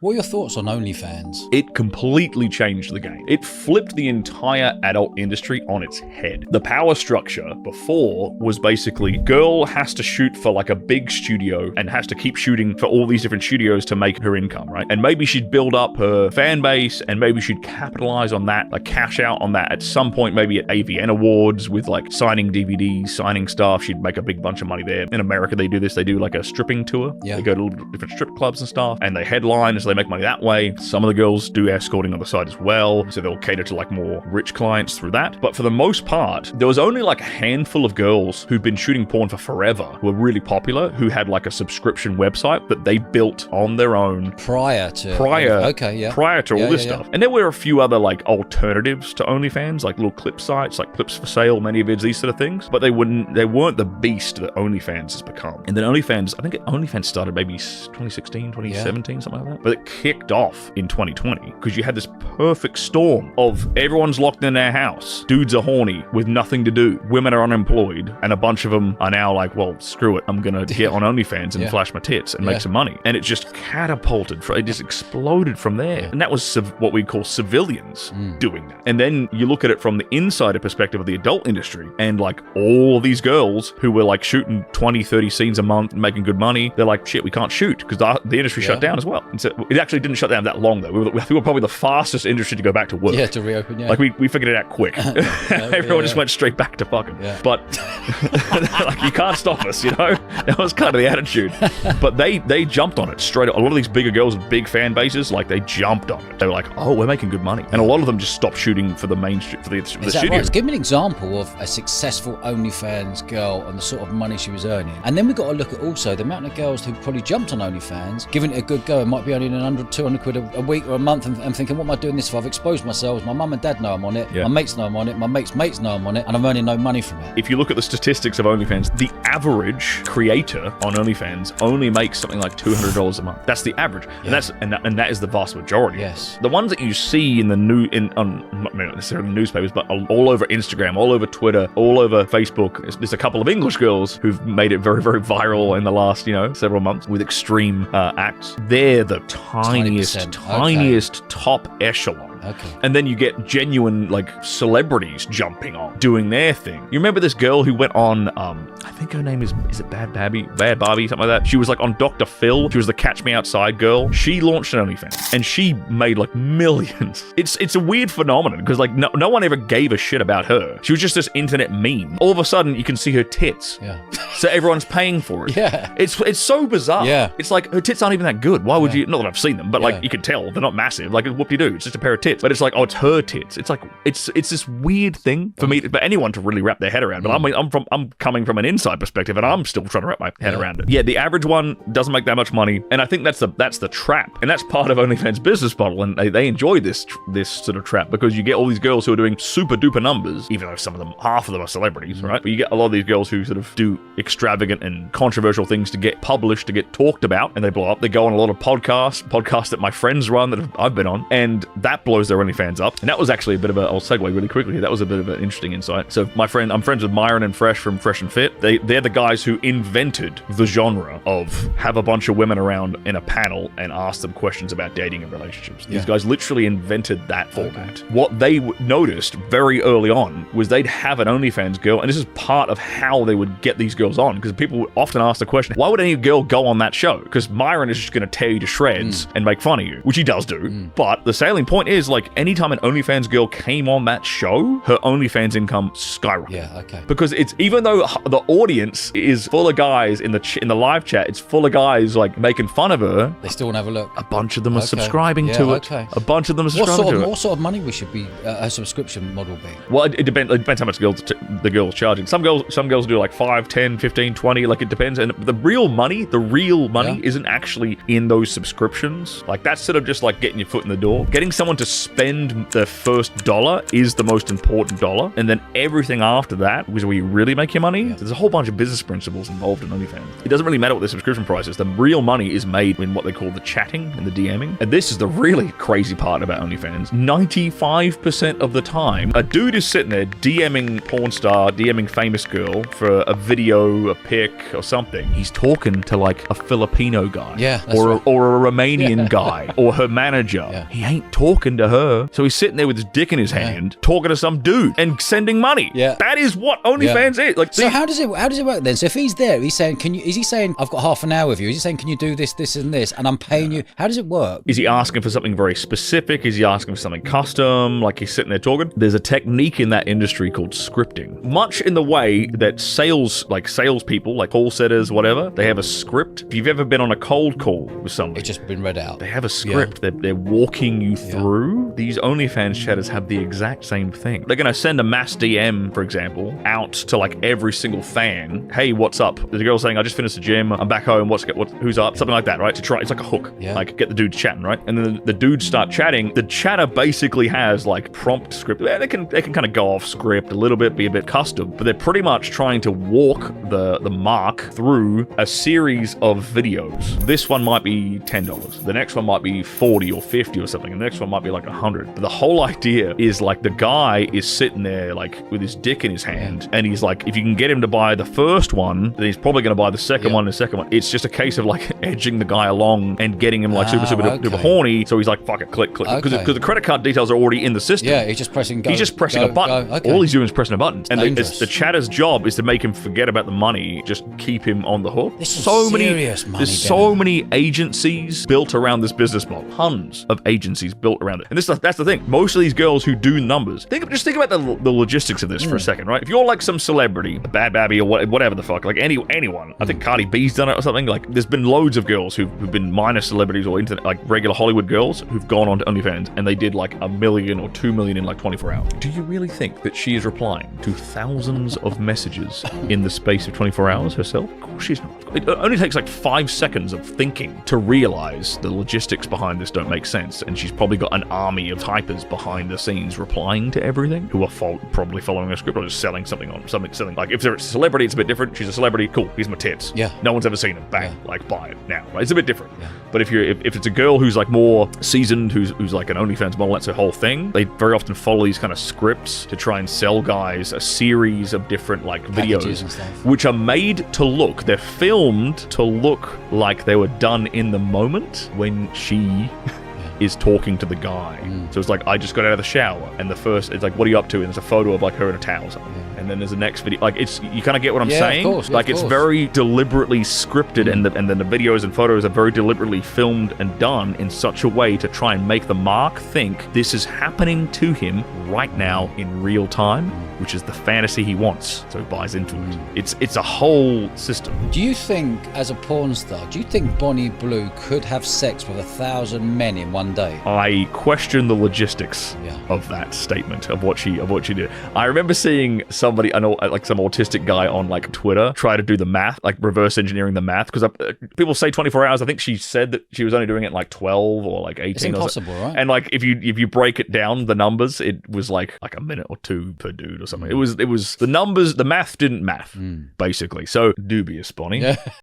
What are your thoughts on OnlyFans? It completely changed the game. It flipped the entire adult industry on its head. The power structure before was basically girl has to shoot for like a big studio and has to keep shooting for all these different studios to make her income, right? And maybe she'd build up her fan base and maybe she'd capitalize on that, like cash out on that at some point, maybe at AVN Awards with like signing DVDs, signing stuff. She'd make a big bunch of money there. In America, they do this. They do like a stripping tour. Yeah. They go to different strip clubs and stuff and they headline, so they make money that way. Some of the girls do escorting on the side as well, so they'll cater to like more rich clients through that. But for the most part, there was only like a handful of girls who'd been shooting porn for forever, who were really popular, who had like a subscription website that they built on their own prior to all this stuff. And there were a few other like alternatives to OnlyFans, like little clip sites, like Clips for Sale, ManyVids, these sort of things. But they weren't the beast that OnlyFans has become. And then OnlyFans, I think OnlyFans started maybe 2016, 2017, something like that. But it kicked off in 2020 because you had this perfect storm of everyone's locked in their house. Dudes are horny with nothing to do. Women are unemployed. And a bunch of them are now like, well, screw it. I'm going to get on OnlyFans and flash my tits and make some money. And it just catapulted. It just exploded from there. And that was what we call civilians doing that. And then you look at it from the insider perspective of the adult industry and like all of these girls who were like shooting 20, 30 scenes a month and making good money, they're like, shit, we can't shoot because the industry shut down as well. And so it actually didn't shut down that long though. I think we were probably the fastest industry to go back to work. Yeah, to reopen, Like we figured it out quick. Everyone just went straight back to fucking. Yeah. But like you can't stop us, you know? That was kind of the attitude. But they jumped on it straight up. A lot of these bigger girls with big fan bases, like they jumped on it. They were like, oh, we're making good money. And a lot of them just stopped shooting for the mainstream, for the studio. Right? Give me an example of a successful OnlyFans girl and the sort of money she was earning. And then we've got to look at also the amount of girls who probably jumped on OnlyFans, giving it a good go, and might be earning 100, 200 quid a week or a month and thinking, what am I doing this for? I've exposed myself. My mum and dad know I'm on it. My mates know I'm on it. My mates' mates know I'm on it. And I'm earning no money from it. If you look at the statistics of OnlyFans, the average creator on OnlyFans only makes something like $200 a month. That's the average. And that is the vast majority. Yes. The ones that you see in the not necessarily newspapers, but all over Instagram, all over Twitter, all over Facebook. There's a couple of English girls who've made it very, very viral in the last, several months with extreme acts. They're the tiniest top echelon. Okay. And then you get genuine like celebrities jumping on, doing their thing. You remember this girl who went on, I think her name is it Bad Barbie, something like that? She was like on Dr. Phil. She was the Catch Me Outside girl. She launched an OnlyFans and she made like millions. It's a weird phenomenon because like no one ever gave a shit about her. She was just this internet meme. All of a sudden you can see her tits. Yeah. So everyone's paying for it. Yeah. It's so bizarre. Yeah. It's like her tits aren't even that good. Why would you? Not that I've seen them, but like you can tell they're not massive. Like whoop-de-doo. It's just a pair of tits. But it's like, oh, it's her tits. It's like it's this weird thing for me, for anyone to really wrap their head around. But I'm coming from an inside perspective, and I'm still trying to wrap my head around it. Yeah, the average one doesn't make that much money, and I think that's the trap, and that's part of OnlyFans' business model, and they enjoy this sort of trap because you get all these girls who are doing super duper numbers, even though half of them are celebrities, right? But you get a lot of these girls who sort of do extravagant and controversial things to get published, to get talked about, and they blow up. They go on a lot of podcasts that my friends run that I've been on, and that blows their OnlyFans up. And that was actually I'll segue really quickly here. That was a bit of an interesting insight. So I'm friends with Myron and Fresh from Fresh and Fit. They're the guys who invented the genre of have a bunch of women around in a panel and ask them questions about dating and relationships. These guys literally invented that format. Okay. What they noticed very early on was they'd have an OnlyFans girl, and this is part of how they would get these girls on, because people would often ask the question, why would any girl go on that show? Because Myron is just going to tear you to shreds and make fun of you, which he does do. But the salient point is, like, anytime an OnlyFans girl came on that show, her OnlyFans income skyrocketed. Yeah, okay. Because it's, even though the audience is full of guys in the live chat, it's full of guys like making fun of her, they still want to have a look. A bunch of them are subscribing to it. A bunch of them are subscribing to it. What sort of money we should be a subscription model be? Well, it depends how much the girl's charging. Some girls do like 5, 10, 15, 20, like it depends. And the real money isn't actually in those subscriptions. Like that's sort of just like getting your foot in the door. Getting someone to spend the first dollar is the most important dollar, and then everything after that is where you really make your money. There's a whole bunch of business principles involved in OnlyFans. It doesn't really matter what the subscription price is. The real money is made in what they call the chatting and the DMing. And this is the really crazy part about OnlyFans. 95% of the time, a dude is sitting there DMing porn star, DMing famous girl for a video, a pic, or something. He's talking to like a Filipino guy. Yeah, or right. a Romanian guy or her manager. Yeah. He ain't talking to her. So he's sitting there with his dick in his hand, talking to some dude and sending money. Yeah. That is what OnlyFans is. Like, so how does it work then? So if he's there, he's saying, is he saying, I've got half an hour with you? Is he saying, can you do this, this, and this, and I'm paying you? How does it work? Is he asking for something very specific? Is he asking for something custom? Like he's sitting there talking? There's a technique in that industry called scripting. Much in the way that salespeople, like call setters, whatever, they have a script. If you've ever been on a cold call with somebody, It's just been read out. they have a script. They're walking you through. These OnlyFans chatters have the exact same thing. They're going to send a mass DM, for example, out to like every single fan. Hey, what's up? There's a girl saying, I just finished the gym. I'm back home. Who's up? Something like that, right? To try. It's like a hook. Yeah. Like get the dudes chatting, right? And then the dudes start chatting. The chatter basically has like prompt script. They can kind of go off script a little bit, be a bit custom, but they're pretty much trying to walk the mark through a series of videos. This one might be $10. The next one might be 40 or 50 or something. And the next one might be like 100. But the whole idea is like the guy is sitting there like with his dick in his hand, and he's like, if you can get him to buy the first one, then he's probably going to buy the second one and the second one. It's just a case of like edging the guy along and getting him like super horny. So he's like, fuck it, click. Because the credit card details are already in the system. Yeah, he's just pressing go. He's just pressing a button. Okay. All he's doing is pressing a button. And Dangerous. the chatter's job is to make him forget about the money, just keep him on the hook. This is serious money, There's so many agencies built around this business model. Tons of agencies built around it. And that's the thing. Most of these girls who do numbers, just think about the logistics of this for a second, right? If you're like some celebrity, a Bad Babby or whatever the fuck, like anyone, I think Cardi B's done it or something. Like there's been loads of girls who've been minor celebrities or internet, like regular Hollywood girls who've gone on to OnlyFans and they did like $1 million or $2 million in like 24 hours. Do you really think that she is replying to thousands of messages in the space of 24 hours herself? Of course she's not. It only takes like 5 seconds of thinking to realize the logistics behind this don't make sense, and she's probably got an army of typers behind the scenes replying to everything who are probably following a script or just selling something on something. Like if they're a celebrity, it's a bit different. She's a celebrity, cool. Here's my tits. Yeah. No one's ever seen them. Bang, like buy it now. Right? It's a bit different. Yeah. But if it's a girl who's like more seasoned, who's like an OnlyFans model, that's her whole thing. They very often follow these kind of scripts to try and sell guys a series of different like videos, which are made to look. They're filmed to look like they were done in the moment when she is talking to the guy. So it's like, I just got out of the shower, and it's like, what are you up to? And there's a photo of like her in a towel or something. And then there's the next video. Like you kind of get what I'm saying? Of course, like it's very deliberately scripted, and then the videos and photos are very deliberately filmed and done in such a way to try and make the mark think this is happening to him right now in real time, which is the fantasy he wants. So he buys into it. It's a whole system. Do you think, as a porn star, do you think Bonnie Blue could have sex with 1,000 men in one day? I question the logistics of that statement of what she did. I remember seeing somebody, I know, like some autistic guy on like Twitter try to do the math, like reverse engineering the math, because people say 24 hours. I think she said that she was only doing it like 12 or like 18. It's impossible, right? And like if you break it down, the numbers, it was like a minute or two per dude or something. It was the numbers, the math didn't math basically. So dubious, Bonnie.